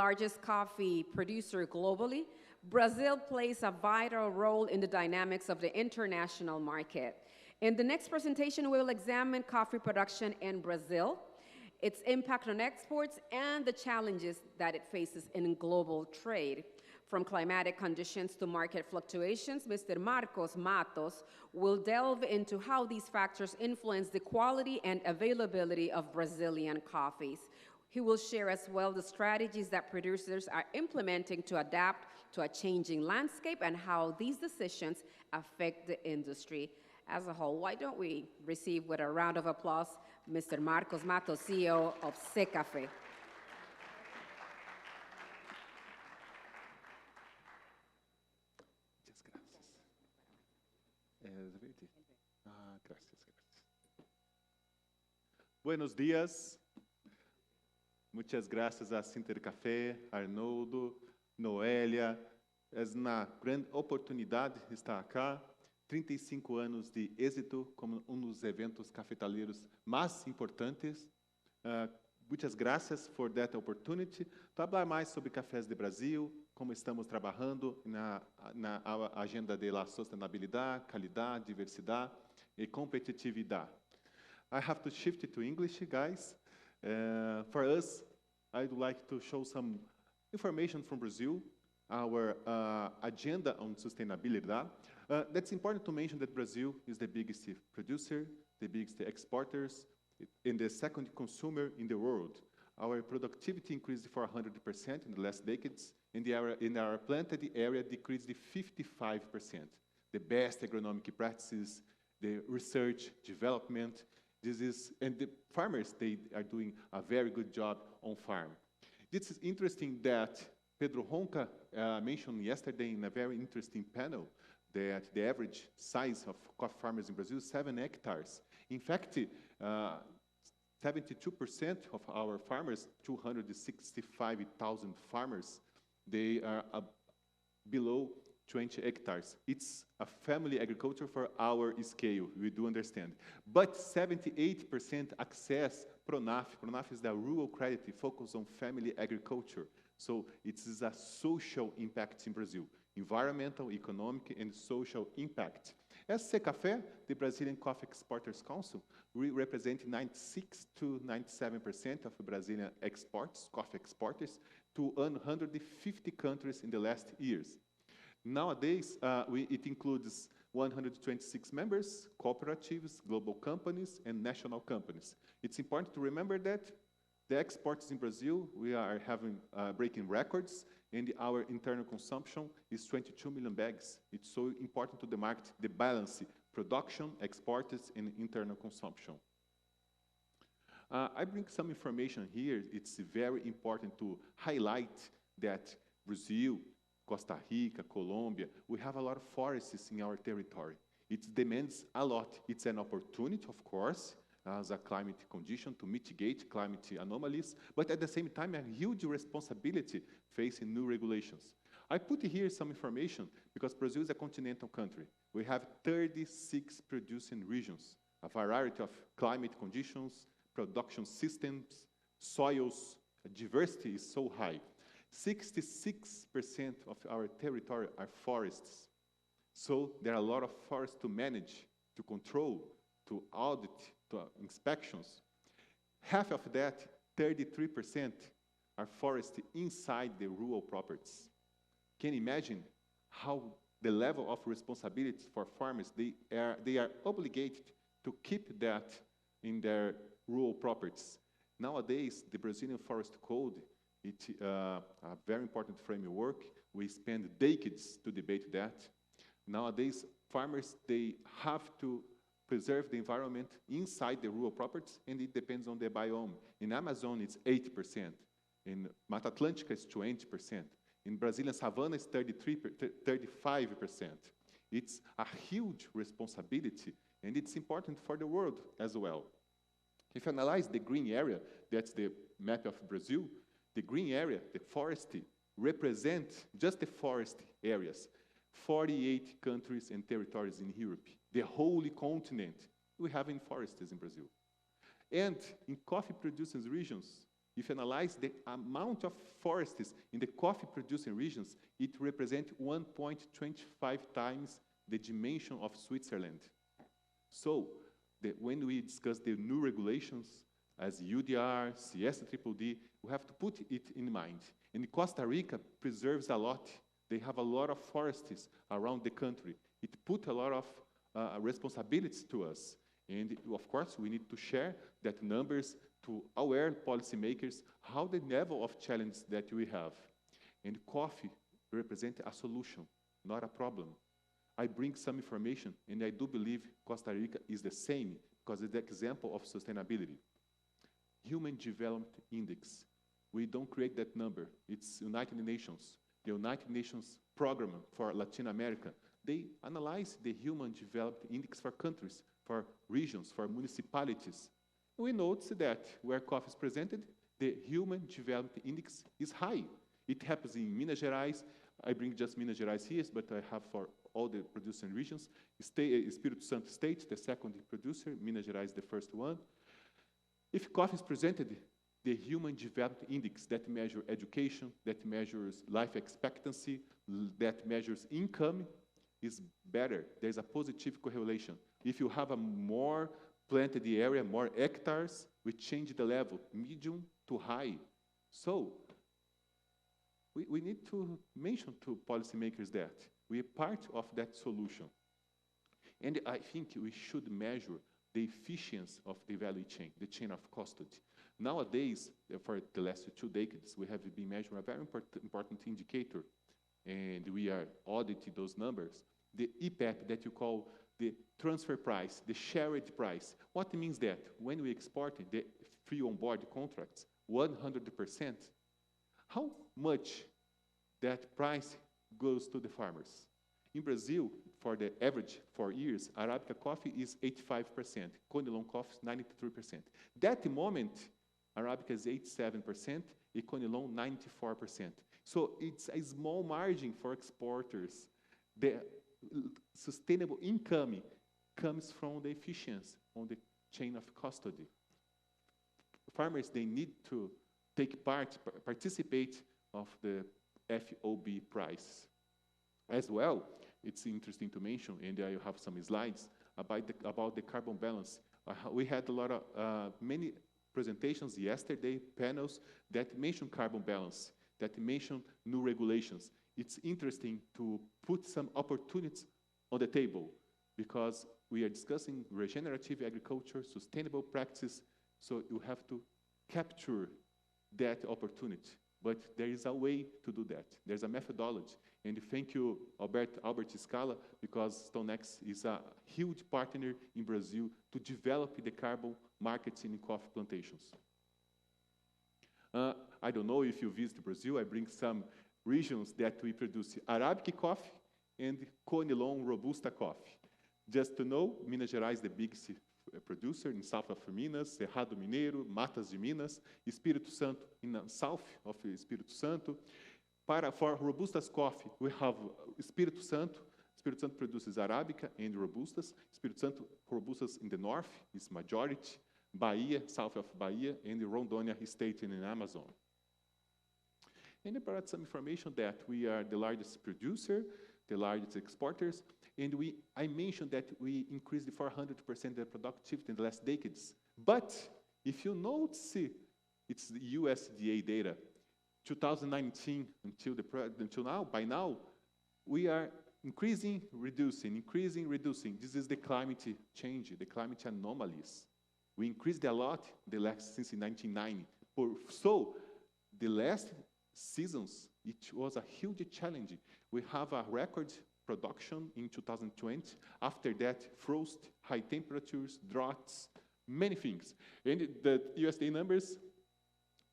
largest coffee producer globally, Brazil plays a vital role in the dynamics of the international market. In the next presentation, we will examine coffee production in Brazil, its impact on exports, and the challenges that it faces in global trade. From climatic conditions to market fluctuations, Mr. Marcos Matos will delve into how these factors influence the quality and availability of Brazilian coffees. He will share as well the strategies that producers are implementing to adapt to a changing landscape and how these decisions affect the industry as a whole. Why don't we receive with a round of applause Mr. Marcos Matos, CEO of Secafé. Buenos dias. Muitas graças a Sintercafé, Arnoldo, Noélia. É uma grande oportunidade estar aqui. 35 anos de êxito como dos eventos cafetaleiros mais importantes. Muitas graças for that opportunity. Para falar mais sobre cafés de Brasil, como estamos trabalhando na agenda de la sustentabilidade, qualidade, diversidade e competitividade. I have to shift it to English, guys. For us, I'd like to show some information from Brazil, our agenda on sustainability. That's important to mention that Brazil is the biggest producer, the biggest exporters, and the second consumer in the world. Our productivity increased for 100% in the last decades, and in our planted area decreased 55%. The best agronomic practices, the research, development, and the farmers, they are doing a very good job on farm. This is interesting that Pedro Ronca mentioned yesterday in a very interesting panel that the average size of coffee farmers in Brazil is 7 hectares. In fact, 72% of our farmers, 265,000 farmers, they are below 20 hectares. It's a family agriculture for our scale, we do understand. But 78% access PRONAF. PRONAF is the rural credit focused on family agriculture. So it is a social impact in Brazil. Environmental, economic, and social impact. As Secafé, the Brazilian Coffee Exporters Council, we represent 96 to 97% of Brazilian exports, coffee exporters, to 150 countries in the last years. Nowadays, it includes 126 members, cooperatives, global companies, and national companies. It's important to remember that the exports in Brazil, we are breaking records, and our internal consumption is 22 million bags. It's so important to the market, the balance, production, exports, and internal consumption. I bring some information here. It's very important to highlight that Brazil, Costa Rica, Colombia, we have a lot of forests in our territory. It demands a lot. It's an opportunity, of course, as a climate condition to mitigate climate anomalies, but at the same time, a huge responsibility facing new regulations. I put here some information because Brazil is a continental country. We have 36 producing regions, a variety of climate conditions, production systems, soils, diversity is so high. 66% of our territory are forests. So there are a lot of forests to manage, to control, to audit, to inspections. Half of that, 33%, are forests inside the rural properties. Can you imagine how the level of responsibility for farmers, they are obligated to keep that in their rural properties. Nowadays, the Brazilian Forest Code, it's a very important framework. We spend decades to debate that. Nowadays, farmers, they have to preserve the environment inside the rural properties, and it depends on the biome. In Amazon, it's 80%. In Mata Atlântica, it's 20%. In Brazilian savanna, it's 35%. It's a huge responsibility, and it's important for the world as well. If you analyze the green area, that's the map of Brazil, the green area, the forest, represent just the forest areas, 48 countries and territories in Europe. The whole continent, we have in forests in Brazil. And in coffee producing regions, If you analyze the amount of forests in the coffee-producing regions, it represents 1.25 times the dimension of Switzerland. So, when we discuss the new regulations, as UDR, CSDDD, we have to put it in mind. And Costa Rica preserves a lot. They have a lot of forests around the country. It put a lot of responsibilities to us. And of course, we need to share that numbers to aware policymakers how the level of challenge that we have. And coffee represents a solution, not a problem. I bring some information, and I do believe Costa Rica is the same, because it's the example of sustainability. Human Development Index. We don't create that number. It's United Nations. The United Nations program for Latin America, they analyze the Human Development Index for countries, for regions, for municipalities. We notice that where coffee is presented, the Human Development Index is high. It happens in Minas Gerais. I bring just Minas Gerais here, but I have for all the producing regions. Espírito Santo State, the second producer, Minas Gerais, the first one. If coffee is presented, the Human Development Index that measures education, that measures life expectancy, that measures income, is better. There's a positive correlation. If you have a more planted area, more hectares, we change the level, medium to high. So, we need to mention to policymakers that we are part of that solution. And I think we should measure the efficiency of the value chain, the chain of custody. Nowadays, for the last 2 decades, we have been measuring a very important indicator, and we are auditing those numbers, the EPAP that you call the transfer price, the shared price. What means that? When we export the free on-board contracts, 100%, how much that price goes to the farmers? In Brazil, for the average 4 years, Arabica coffee is 85%, Conilon coffee is 93%. That moment, Arabica is 87%, and Conilon 94%. So it's a small margin for exporters. The sustainable income comes from the efficiency on the chain of custody. Farmers, they need to participate of the FOB price. As well, it's interesting to mention, and I have some slides about the carbon balance. We had a lot of many presentations yesterday, panels that mention carbon balance, that mention new regulations. It's interesting to put some opportunities on the table because we are discussing regenerative agriculture, sustainable practices, so you have to capture that opportunity. But there is a way to do that. There's a methodology. And thank you, Albert Scala, because StoneX is a huge partner in Brazil to develop the carbon markets in coffee plantations. I don't know if you visit Brazil. I bring some regions that we produce Arabica coffee and Conilon Robusta coffee. Just to know, Minas Gerais is the biggest producer in south of Minas, Cerrado Mineiro, Matas de Minas, Espírito Santo in the south of Espírito Santo. For Robustas coffee, we have Espírito Santo. Espírito Santo produces Arabica and Robustas. Espírito Santo Robustas in the north is majority. Bahia, south of Bahia, and Rondônia state in the Amazon. And I brought some information that we are the largest producer, the largest exporters, and I mentioned that we increased 400% the productivity in the last decades. But if you notice, it's the USDA data, 2019 until now, by now, we are increasing, reducing, increasing, reducing. This is the climate change, the climate anomalies. We increased a lot since 1990. So the last seasons, it was a huge challenge. We have a record production in 2020. After that, frost, high temperatures, droughts, many things. And the USDA numbers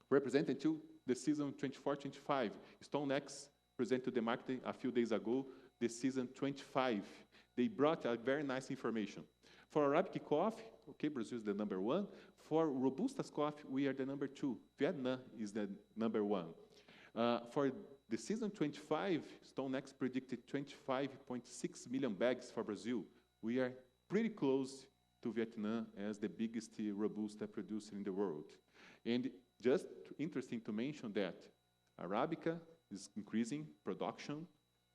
represent until the season 24-25. StoneX presented to the market a few days ago the season 25. They brought a very nice information. For Arabica coffee, okay, Brazil is the number 1. For Robustas coffee, we are the number 2. Vietnam is the number 1. For the season 25, StoneX predicted 25.6 million bags for Brazil. We are pretty close to Vietnam as the biggest Robusta producer in the world. And Just interesting to mention that Arabica is increasing production,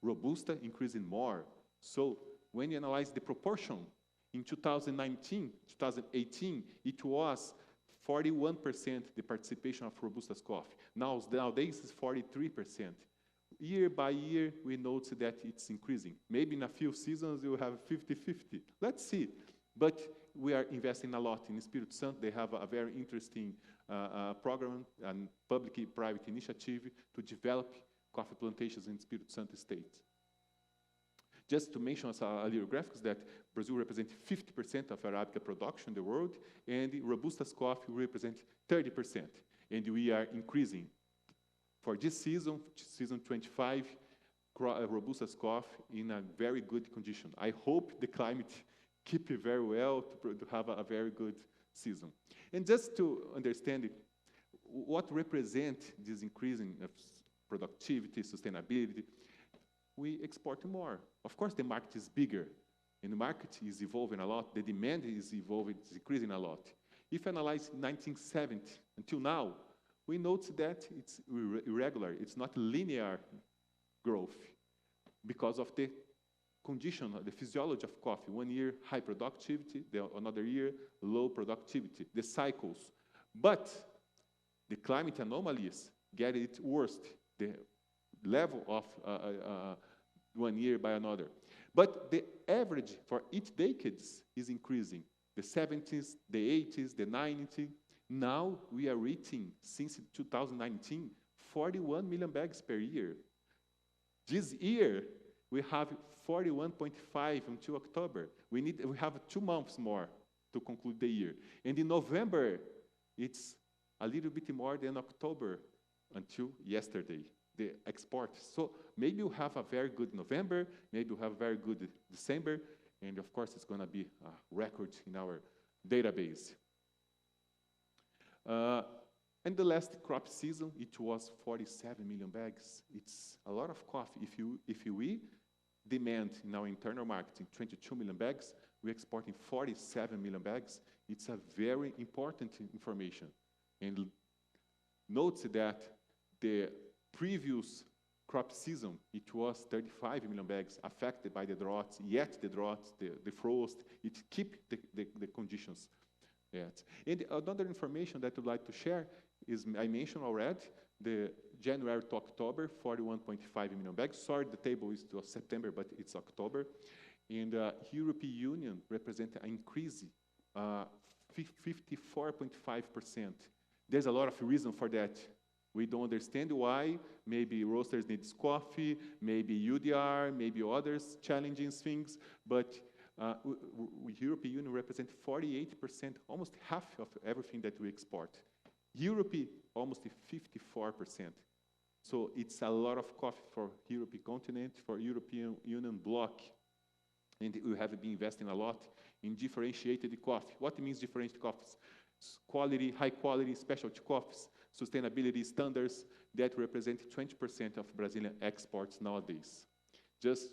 Robusta increasing more. So when you analyze the proportion, in 2019, 2018, it was 41% the participation of Robusta's coffee. Nowadays, it's 43%. Year by year, we notice that it's increasing. Maybe in a few seasons, you will have 50-50. Let's see. But we are investing a lot in Espírito Santo. They have a very interesting program and public-private initiative to develop coffee plantations in Espírito Santo state. Just to mention a little graphics that Brazil represents 50% of Arabica production in the world, and Robusta's coffee represents 30%. And we are increasing. For this season 25, Robusta's coffee in a very good condition. I hope the climate keep it very well to have a very good season. And just to understand it, what represents this increasing of productivity, sustainability, we export more. Of course, the market is bigger, and the market is evolving a lot. The demand is evolving, it's increasing a lot. If you analyze 1970 until now, we notice that it's irregular. It's not linear growth because of the condition, the physiology of coffee. 1 year, high productivity, another year, low productivity, the cycles. But the climate anomalies get it worse, the level of 1 year by another. But the average for each decades is increasing. The 70s, the 80s, the 90s. Now we are reaching, since 2019, 41 million bags per year. This year, we have 41.5 until October. We have 2 months more to conclude the year. And in November, it's a little bit more than October until yesterday, the export. So maybe we'll have a very good November, maybe we'll have a very good December, and of course, it's going to be a record in our database. And the last crop season, it was 47 million bags. It's a lot of coffee. If we demand in our internal marketing 22 million bags, we're exporting 47 million bags. It's a very important information. And note that the previous crop season, it was 35 million bags affected by the droughts, yet the droughts, the frost, it keep the conditions. Yet. And another information that I'd like to share is, I mentioned already, the January to October, 41.5 million bags. Sorry, the table is to September, but it's October. And European Union represents an increase, 54.5%. There's a lot of reason for that. We don't understand why. Maybe roasters need coffee, maybe UDR, maybe others challenging things, but European Union represents 48%, almost half of everything that we export. Europe, almost 54%. So it's a lot of coffee for European continent, for European Union bloc. And we have been investing a lot in differentiated coffee. What means differentiated coffees? Quality, high quality, specialty coffees, sustainability standards that represent 20% of Brazilian exports nowadays. Just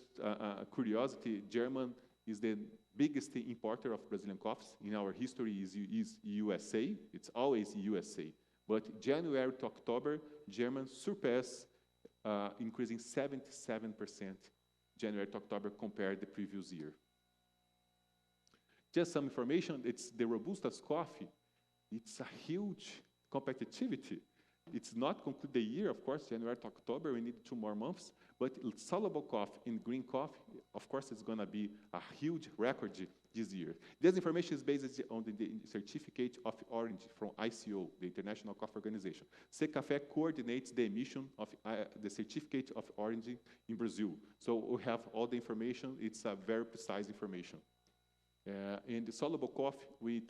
curiosity, German is the biggest importer of Brazilian coffees. In our history is USA. It's always USA. But January to October, German surpassed, increasing 77% January to October compared to the previous year. Just some information, it's the Robusta's coffee. It's a huge competitivity. It's not conclude the year, of course, January to October, we need 2 more months, but soluble coffee and green coffee, of course, it's going to be a huge record this year. This information is based on the certificate of origin from ICO, the International Coffee Organization. Secafé coordinates the emission of the certificate of origin in Brazil. So we have all the information, it's a very precise information. In the soluble coffee, we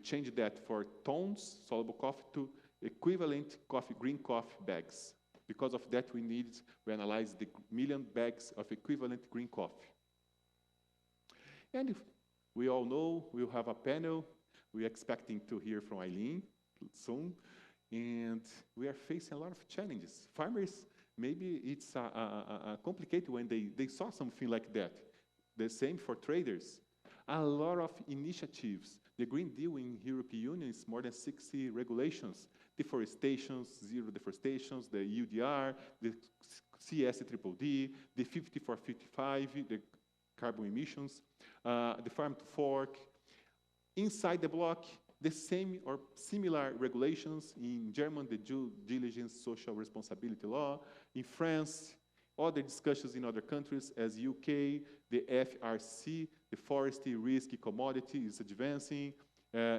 change that for tons, soluble coffee, to equivalent coffee, green coffee bags. Because of that, we analyze the million bags of equivalent green coffee. And we all know we'll have a panel. We're expecting to hear from Eileen soon. And we are facing a lot of challenges. Farmers, maybe it's complicated when they saw something like that. The same for traders. A lot of initiatives. The Green Deal in European Union is more than 60 regulations. Deforestations, zero deforestations, the UDR, the CSDDD, the 5455, the carbon emissions, the farm to fork. Inside the bloc, the same or similar regulations. In Germany, the due diligence social responsibility law. In France, other discussions in other countries as UK, the FRC, the forestry risk commodity is advancing.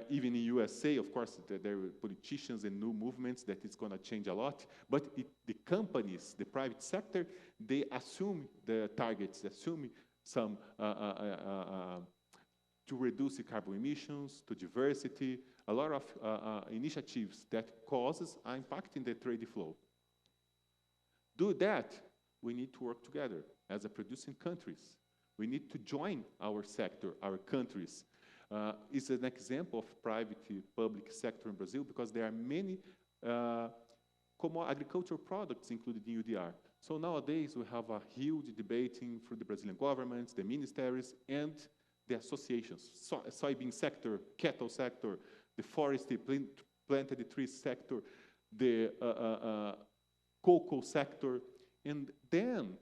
Even in USA, of course, there are politicians and new movements that it's going to change a lot. But the companies, the private sector, they assume the targets, they assume some to reduce the carbon emissions, to diversity, a lot of initiatives that causes are impacting the trade flow. Do that, we need to work together as a producing countries. We need to join our sector, our countries. It's an example of private-public sector in Brazil because there are many agricultural products included in UDR. So nowadays we have a huge debating through the Brazilian governments, the ministries, and the associations, soybean sector, cattle sector, the forestry, planted tree sector, the cocoa sector. And then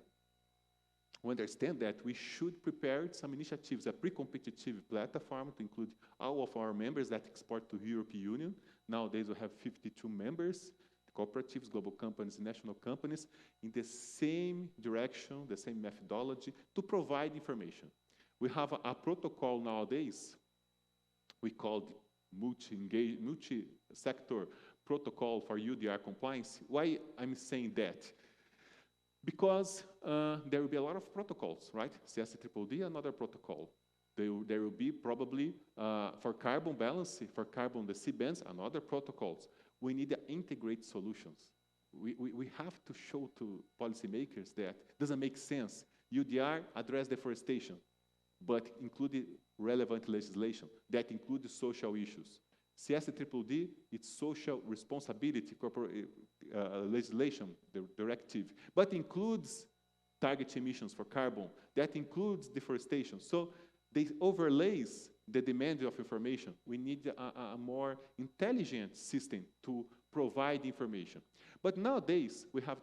we understand that we should prepare some initiatives, a pre-competitive platform to include all of our members that export to the European Union. Nowadays we have 52 members, cooperatives, global companies, national companies, in the same direction, the same methodology to provide information. We have a protocol nowadays, we call it multi-sector protocol for UDR compliance. Why I'm saying that? Because there will be a lot of protocols, right? CSDDD, another protocol. There will be probably, for carbon balance, for carbon, the C-bands, another protocols. We need integrated solutions. We have to show to policymakers that it doesn't make sense. UDR address deforestation, but include relevant legislation that includes social issues. CSDDD, it's social responsibility corporate legislation, the directive, but includes target emissions for carbon, that includes deforestation. So they overlays the demand of information. We need a more intelligent system to provide information. But nowadays, we have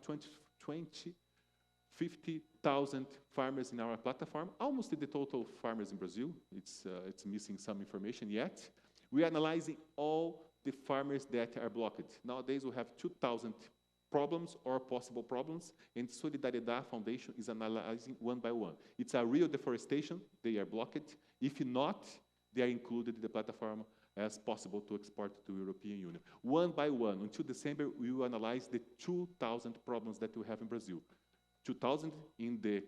50,000 farmers in our platform, almost the total farmers in Brazil. It's missing some information yet. We are analyzing all the farmers that are blocked. Nowadays, we have 2,000 problems or possible problems, and Solidariedade Foundation is analyzing one by one. It's a real deforestation, they are blocked. If not, they are included in the platform as possible to export to the European Union. One by one, until December, we will analyze the 2,000 problems that we have in Brazil. 2,000 in the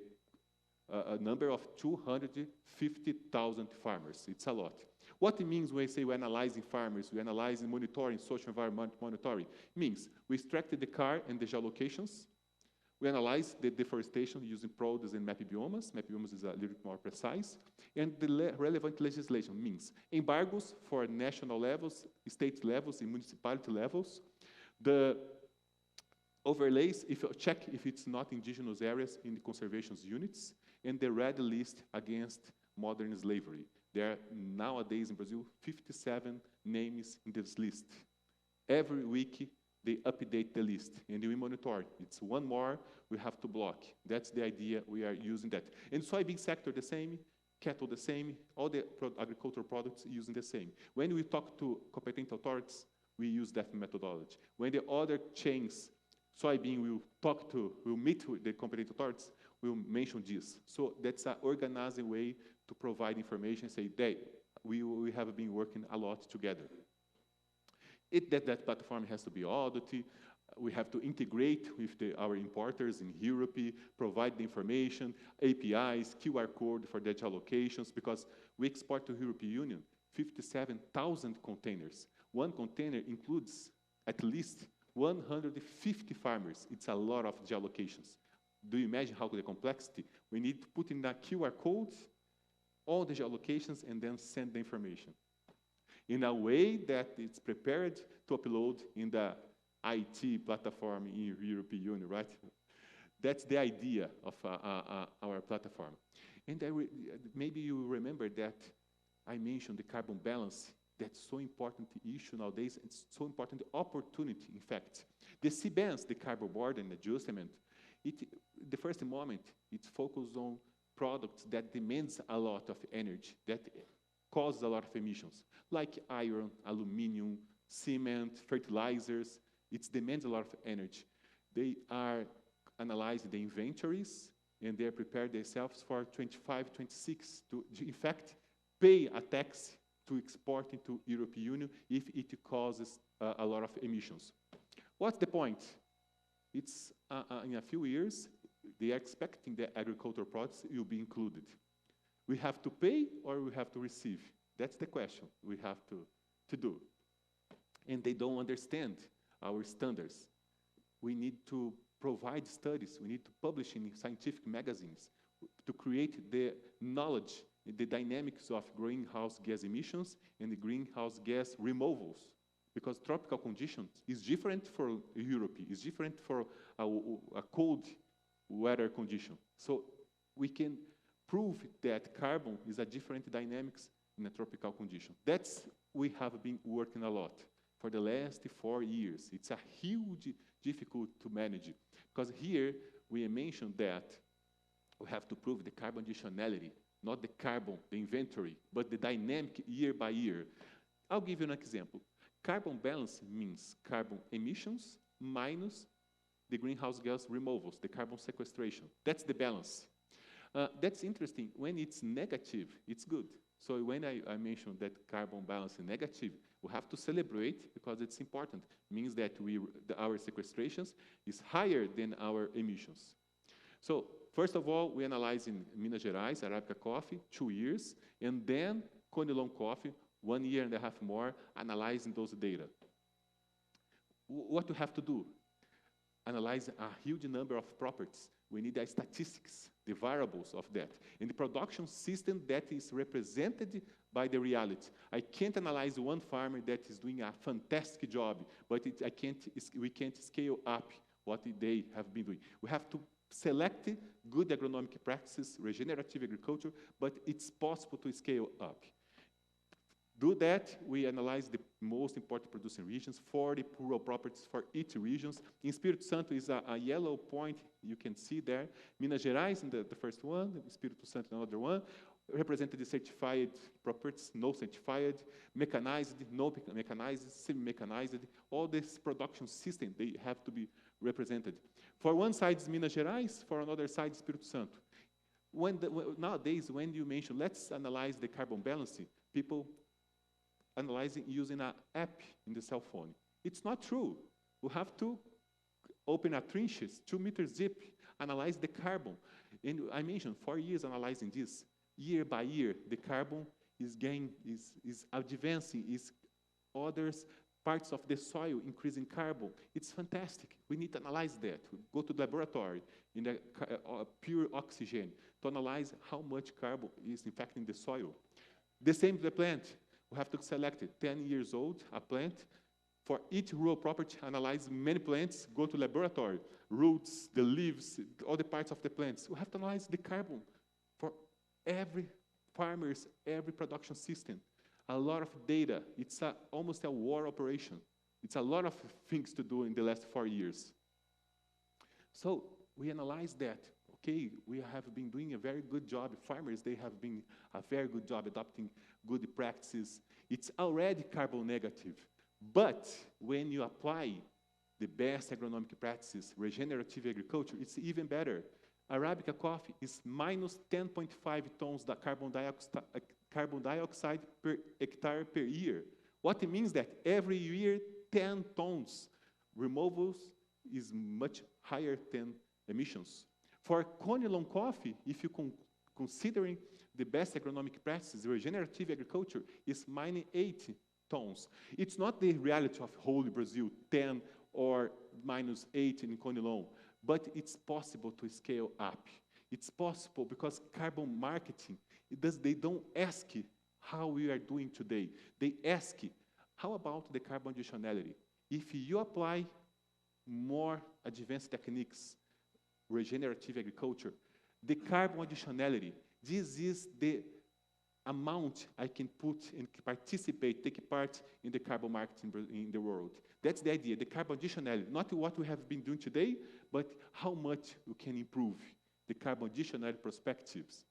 number of 250,000 farmers. It's a lot. What it means when we say we're analyzing farmers, we're analyzing monitoring, social environment monitoring? It means we extracted the car and the geolocations. We analyze the deforestation using PRODES and MapBiomas. MapBiomas is a little bit more precise. And the relevant legislation means embargoes for national levels, state levels, and municipality levels. The overlays, if you check if it's not indigenous areas in the conservation units, and the red list against modern slavery. There are nowadays in Brazil 57 names in this list. Every week they update the list and we monitor. It's one more we have to block. That's the idea, we are using that. And soybean sector the same, cattle the same, all the agricultural products using the same. When we talk to competent authorities, we use that methodology. When the other chains, soybean will meet with the competent authorities, we'll mention this. So that's an organizing way to provide information, say that we have been working a lot together. That platform has to be audited. We have to integrate with our importers in Europe, provide the information, APIs, QR code for the allocations, because we export to the European Union 57,000 containers. One container includes at least 150 farmers. It's a lot of geolocations. Do you imagine how the complexity? We need to put in the QR codes, all the geolocations, and then send the information in a way that it's prepared to upload in the IT platform in the European Union, right? That's the idea of our platform. And maybe you remember that I mentioned the carbon balance. That's so important issue nowadays. It's so important opportunity, in fact. The CBAMs, the carbon border and adjustment, the first moment, it's focused on products that demands a lot of energy, that cause a lot of emissions, like iron, aluminum, cement, fertilizers. It demands a lot of energy. They are analyzing the inventories, and they prepare themselves for 25, 26 to, in fact, pay a tax to export into European Union if it causes a lot of emissions. What's the point? It's in a few years, they are expecting that agricultural products will be included. We have to pay or we have to receive? That's the question we have to do. And they don't understand our standards. We need to provide studies. We need to publish in scientific magazines to create the knowledge, the dynamics of greenhouse gas emissions and the greenhouse gas removals. Because tropical conditions is different for Europe, is different for a cold weather condition. So we can prove that carbon is a different dynamics in a tropical condition. That's we have been working a lot for the last 4 years. It's a huge difficult to manage because here we mentioned that we have to prove the carbon additionality, not the carbon, the inventory, but the dynamic year by year. I'll give you an example. Carbon balance means carbon emissions minus the greenhouse gas removals, the carbon sequestration. That's the balance. That's interesting. When it's negative, it's good. So when I mentioned that carbon balance is negative, we have to celebrate because it's important. It means that our sequestrations is higher than our emissions. So first of all, we analyze in Minas Gerais, Arabica coffee, 2 years, and then Conilon coffee, 1.5 years more, analyzing those data. What do we have to do? Analyze a huge number of properties. We need the statistics, the variables of that, and the production system that is represented by the reality. I can't analyze one farmer that is doing a fantastic job, but we can't scale up what they have been doing. We have to select good agronomic practices, regenerative agriculture, but it's possible to scale up. Do that, we analyze the most important producing regions, 40 rural properties for each region. In Espírito Santo is a yellow point, you can see there. Minas Gerais, in the first one, Espírito Santo, another one, represented the certified properties, no certified, mechanized, no mechanized, semi-mechanized. All this production system, they have to be represented. For one side is Minas Gerais, for another side is Espírito Santo. Nowadays, when you mention, let's analyze the carbon balance, people analyzing using an app in the cell phone. It's not true. We have to open a trenches, 2-meter zip, analyze the carbon. And I mentioned 4 years analyzing this. Year by year, the carbon is advancing, is other parts of the soil increasing carbon. It's fantastic. We need to analyze that. We go to the laboratory in the pure oxygen to analyze how much carbon is in fact in the soil. The same with the plant. We have to select it, 10 years old, a plant. For each rural property, analyze many plants, go to laboratory, roots, the leaves, all the parts of the plants. We have to analyze the carbon for every farmer's, every production system. A lot of data. It's almost a war operation. It's a lot of things to do in the last 4 years. So we analyze that. Okay, we have been doing a very good job. Farmers, they have been a very good job adopting good practices. It's already carbon negative. But when you apply the best agronomic practices, regenerative agriculture, it's even better. Arabica coffee is minus 10.5 tons of carbon dioxide per hectare per year. What it means that every year, 10 tons removals is much higher than emissions. For Conilon coffee, if you considering the best agronomic practices, regenerative agriculture is minus 8 tons. It's not the reality of whole Brazil, 10 or minus 8 in Conilon, but it's possible to scale up. It's possible because carbon marketing, they don't ask how we are doing today. They ask, how about the carbon additionality? If you apply more advanced techniques, regenerative agriculture, the carbon additionality, this is the amount I can put and participate, take part in the carbon market in the world. That's the idea, the carbon additionality, not what we have been doing today, but how much we can improve the carbon additionality perspectives.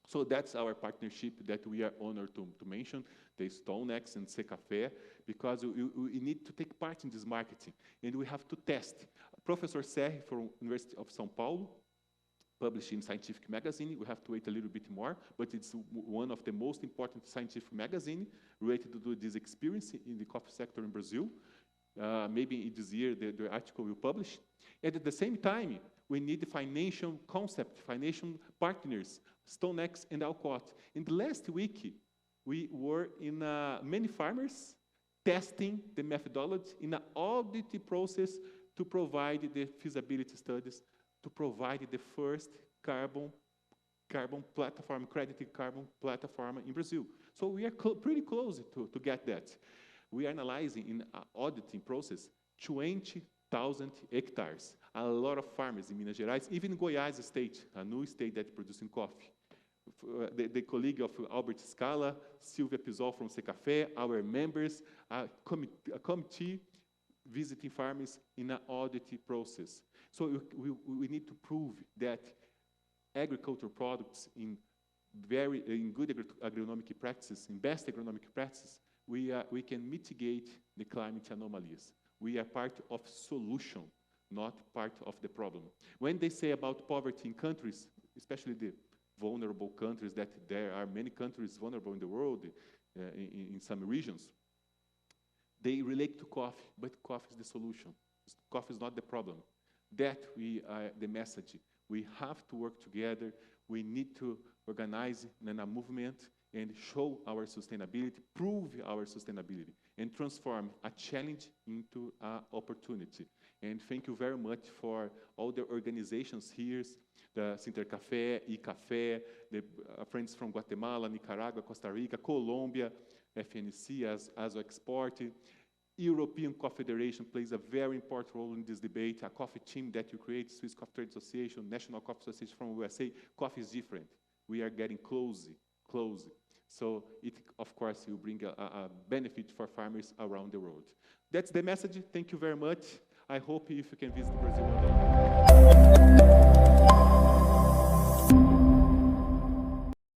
So that's our partnership that we are honored to mention, the StoneX and Secafé, because we need to take part in this marketing, and we have to test. Professor Serri from University of São Paulo, published in Scientific Magazine. We have to wait a little bit more, but it's one of the most important scientific magazine related to this experience in the coffee sector in Brazil. Maybe this year the article will publish. And at the same time, we need the financial concept, financial partners, StoneX and Alcott. In the last week, we were in many farmers testing the methodology in an audit process to provide the feasibility studies, to provide the first carbon platform, credited carbon platform in Brazil. So we are pretty close to get that. We are analyzing in an auditing process 20,000 hectares, a lot of farmers in Minas Gerais, even Goiás state, a new state that's producing coffee. The colleague of Albert Scala, Silvia Pisol from Secafé, our members, a committee visiting farmers in an audit process. So we need to prove that agricultural products in good agronomic practices, in best agronomic practices, we can mitigate the climate anomalies. We are part of solution, not part of the problem. When they say about poverty in countries, especially the vulnerable countries, that there are many countries vulnerable in the world, in some regions, they relate to coffee, but coffee is the solution. Coffee is not the problem. That the message. We have to work together. We need to organize in a movement and show our sustainability, prove our sustainability, and transform a challenge into an opportunity. And thank you very much for all the organizations here, the Sintercafé, eCafé, the friends from Guatemala, Nicaragua, Costa Rica, Colombia, FNC, ASO Export. European Coffee Federation plays a very important role in this debate. A coffee team that you create, Swiss Coffee Trade Association, National Coffee Association from USA. Coffee is different. We are getting close. So it, of course, will bring a benefit for farmers around the world. That's the message. Thank you very much. I hope if you can visit Brazil one day.